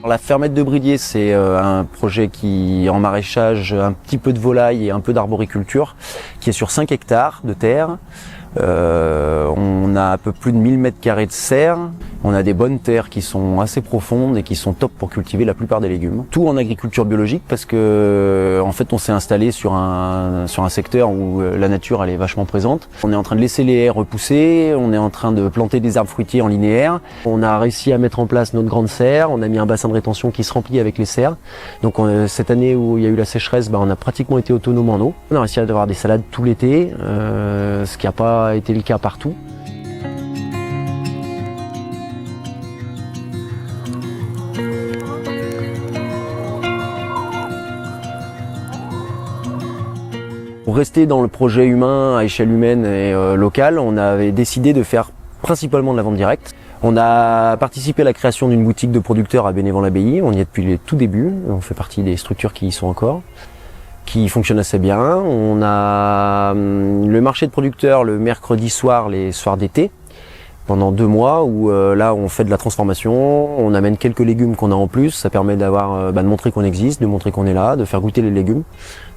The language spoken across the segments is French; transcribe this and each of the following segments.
La fermette de Bridier, c'est un projet qui, en maraîchage, un petit peu de volaille et un peu d'arboriculture, qui est sur 5 hectares de terre. On a un peu plus de 1000 mètres carrés de serre. On a des bonnes terres qui sont assez profondes et qui sont top pour cultiver la plupart des légumes. Tout en agriculture biologique parce que en fait on s'est installé sur un secteur où la nature elle est vachement présente. On est en train de laisser les haies repousser, on est en train de planter des arbres fruitiers en linéaire. On a réussi à mettre en place notre grande serre, on a mis un bassin de rétention qui se remplit avec les serres. Donc cette année où il y a eu la sécheresse, on a pratiquement été autonome en eau. On a réussi à avoir des salades tout l'été, ce qui n'a pas été le cas partout. Pour rester dans le projet humain à échelle humaine et locale, on avait décidé de faire principalement de la vente directe. On a participé à la création d'une boutique de producteurs à Bénévent-l'Abbaye. On y est depuis les tout débuts. On fait partie des structures qui y sont encore, qui fonctionnent assez bien. On a le marché de producteurs le mercredi soir, les soirs d'été, pendant 2 mois où là on fait de la transformation, on amène quelques légumes qu'on a en plus. Ça permet d'avoir, de montrer qu'on existe, de montrer qu'on est là, de faire goûter les légumes.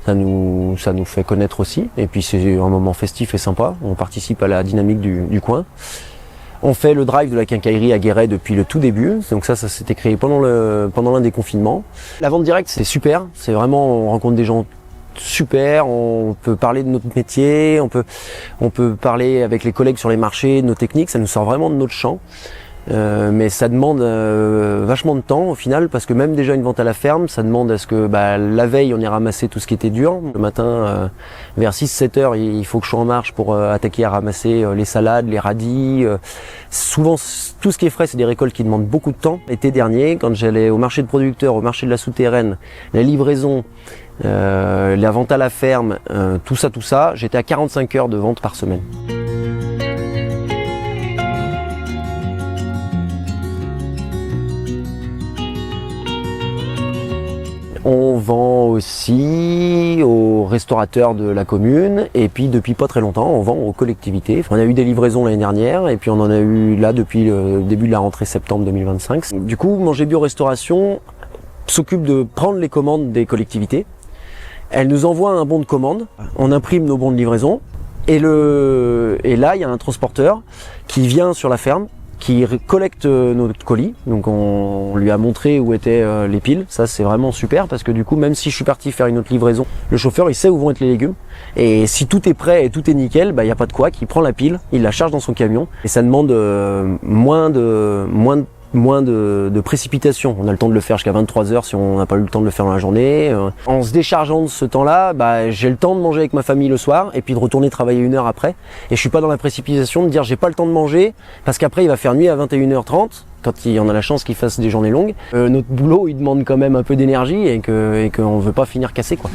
Ça nous fait connaître aussi. Et puis c'est un moment festif et sympa. On participe à la dynamique du coin. On fait le drive de la quincaillerie à Guéret depuis le tout début. Donc ça s'était créé pendant l'un des confinements. La vente directe, c'est super. C'est vraiment, on rencontre des gens super. On peut parler de notre métier. On peut parler avec les collègues sur les marchés, de nos techniques. Ça nous sort vraiment de notre champ. Mais ça demande vachement de temps au final, parce que même déjà une vente à la ferme, ça demande à ce que la veille on ait ramassé tout ce qui était dur. Le matin vers 6-7 heures il faut que je sois en marche pour attaquer à ramasser les salades, les radis. Souvent tout ce qui est frais c'est des récoltes qui demandent beaucoup de temps. L'été dernier quand j'allais au marché de producteurs, au marché de la souterraine, la livraison, la vente à la ferme, tout ça, j'étais à 45 heures de vente par semaine. On vend aussi aux restaurateurs de la commune et puis depuis pas très longtemps on vend aux collectivités. On a eu des livraisons l'année dernière et puis on en a eu là depuis le début de la rentrée septembre 2025. Du coup Manger Bio Restauration s'occupe de prendre les commandes des collectivités. Elle nous envoie un bon de commande, on imprime nos bons de livraison et là il y a un transporteur qui vient sur la ferme, qui collecte notre colis. Donc on lui a montré où étaient les piles. Ça c'est vraiment super parce que du coup même si je suis parti faire une autre livraison, le chauffeur il sait où vont être les légumes. Et si tout est prêt et tout est nickel, il n'y a pas de quoi, il prend la pile, il la charge dans son camion. Et ça demande moins de précipitation. On a le temps de le faire jusqu'à 23 heures si on n'a pas eu le temps de le faire dans la journée. En se déchargeant de ce temps-là, j'ai le temps de manger avec ma famille le soir et puis de retourner travailler 1 heure après. Et je suis pas dans la précipitation de dire j'ai pas le temps de manger parce qu'après il va faire nuit à 21h30 quand il y en a la chance qu'il fasse des journées longues. Notre boulot il demande quand même un peu d'énergie et qu'on veut pas finir cassé quoi.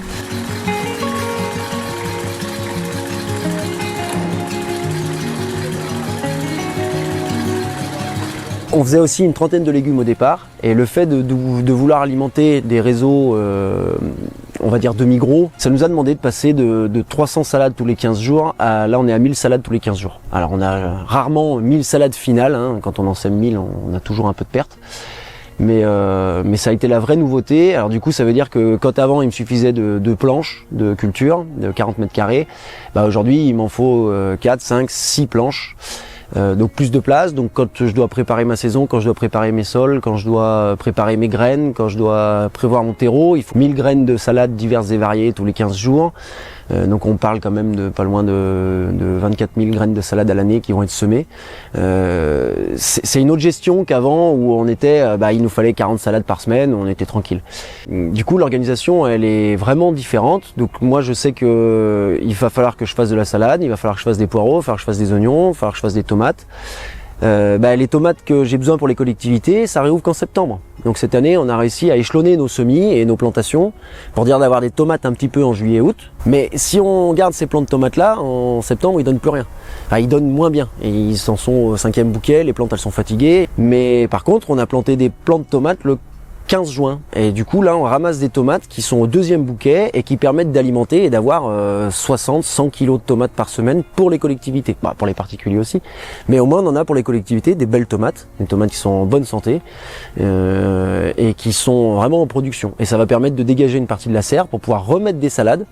On faisait aussi une trentaine de légumes au départ et le fait de vouloir alimenter des réseaux, on va dire demi-gros, ça nous a demandé de passer de 300 salades tous les 15 jours à là on est à 1000 salades tous les 15 jours. Alors on a rarement 1000 salades finales, quand on en sème 1000 on a toujours un peu de perte. Mais ça a été la vraie nouveauté. Alors du coup ça veut dire que quand avant il me suffisait de 2 planches de culture de 40 mètres carrés, aujourd'hui il m'en faut 4, 5, 6 planches. Donc plus de place, donc quand je dois préparer ma saison, quand je dois préparer mes sols, quand je dois préparer mes graines, quand je dois prévoir mon terreau, il faut 1000 graines de salade diverses et variées tous les 15 jours. Donc on parle quand même de pas loin de 24 000 graines de salade à l'année qui vont être semées. C'est une autre gestion qu'avant où on était, il nous fallait 40 salades par semaine, on était tranquille. Du coup l'organisation elle est vraiment différente. Donc moi je sais que il va falloir que je fasse de la salade, il va falloir que je fasse des poireaux, il va falloir que je fasse des oignons, il va falloir que je fasse des tomates. Les tomates que j'ai besoin pour les collectivités, ça réouvre qu'en septembre. Donc cette année, on a réussi à échelonner nos semis et nos plantations pour dire d'avoir des tomates un petit peu en juillet-août. Mais si on garde ces plants de tomates-là, en septembre, ils donnent plus rien. Ils donnent moins bien. Et ils en sont au 5e bouquet, les plantes elles sont fatiguées. Mais par contre, on a planté des plants de tomates 15 juin. Et du coup, là, on ramasse des tomates qui sont au 2e bouquet et qui permettent d'alimenter et d'avoir 60-100 kilos de tomates par semaine pour les collectivités. Bah, pour les particuliers aussi. Mais au moins, on en a pour les collectivités des belles tomates, des tomates qui sont en bonne santé et qui sont vraiment en production. Et ça va permettre de dégager une partie de la serre pour pouvoir remettre des salades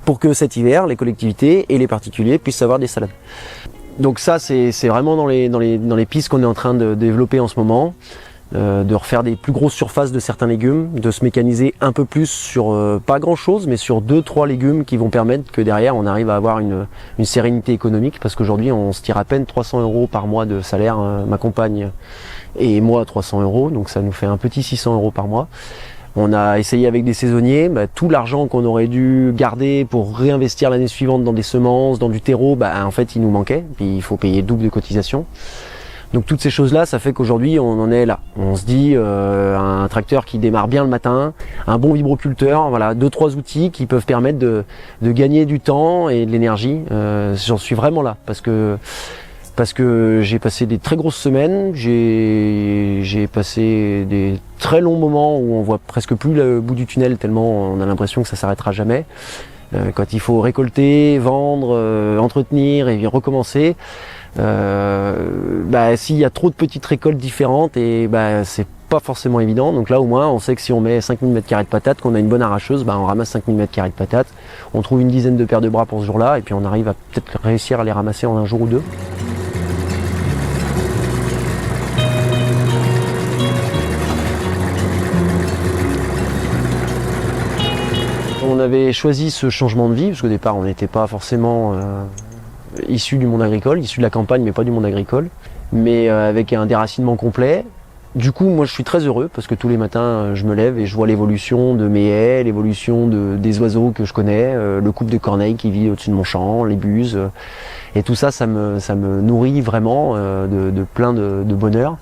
pour que cet hiver, les collectivités et les particuliers puissent avoir des salades. Donc ça, c'est vraiment dans les pistes qu'on est en train de développer en ce moment. De refaire des plus grosses surfaces de certains légumes, de se mécaniser un peu plus sur pas grand chose, mais sur 2-3 légumes qui vont permettre que derrière on arrive à avoir une sérénité économique, parce qu'aujourd'hui on se tire à peine 300 € par mois de salaire, ma compagne et moi 300 €, donc ça nous fait un petit 600 € par mois. On a essayé avec des saisonniers, tout l'argent qu'on aurait dû garder pour réinvestir l'année suivante dans des semences, dans du terreau, en fait il nous manquait, puis il faut payer double de cotisation. Donc toutes ces choses-là, ça fait qu'aujourd'hui on en est là. On se dit un tracteur qui démarre bien le matin, un bon vibroculteur, voilà, 2-3 outils qui peuvent permettre de gagner du temps et de l'énergie. J'en suis vraiment là parce que j'ai passé des très grosses semaines, j'ai passé des très longs moments où on voit presque plus le bout du tunnel tellement on a l'impression que ça s'arrêtera jamais. Quand il faut récolter, vendre, entretenir et recommencer. S'il y a trop de petites récoltes différentes et c'est pas forcément évident, donc là au moins on sait que si on met 5000 m² de patates, qu'on a une bonne arracheuse, on ramasse 5000 m² de patates, on trouve une dizaine de paires de bras pour ce jour-là et puis on arrive à peut-être réussir à les ramasser en un jour ou deux. On avait choisi ce changement de vie parce qu'au départ on n'était pas forcément issu du monde agricole, issu de la campagne mais pas du monde agricole, mais avec un déracinement complet. Du coup moi je suis très heureux parce que tous les matins je me lève et je vois l'évolution de mes haies, l'évolution des oiseaux que je connais, le couple de corneilles qui vit au-dessus de mon champ, les buses, et tout ça, ça me nourrit vraiment de plein de bonheur.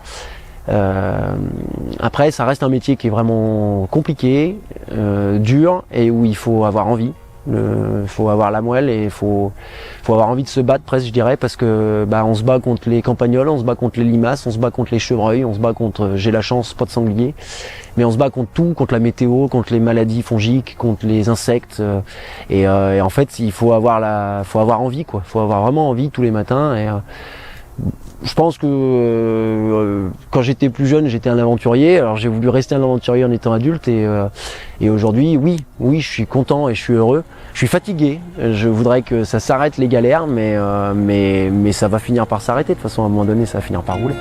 Après ça reste un métier qui est vraiment compliqué, dur et où il faut avoir envie. Il faut avoir la moelle et il faut avoir envie de se battre presque, je dirais, parce que on se bat contre les campagnols, on se bat contre les limaces, on se bat contre les chevreuils, on se bat contre, j'ai la chance, pas de sanglier, mais on se bat contre tout, contre la météo, contre les maladies fongiques, contre les insectes, et en fait il faut avoir envie, quoi. Faut avoir vraiment envie tous les matins. Et je pense que quand j'étais plus jeune, j'étais un aventurier. Alors j'ai voulu rester un aventurier en étant adulte et aujourd'hui, oui, je suis content et je suis heureux. Je suis fatigué. Je voudrais que ça s'arrête les galères, mais ça va finir par s'arrêter. De toute façon, à un moment donné, ça va finir par rouler.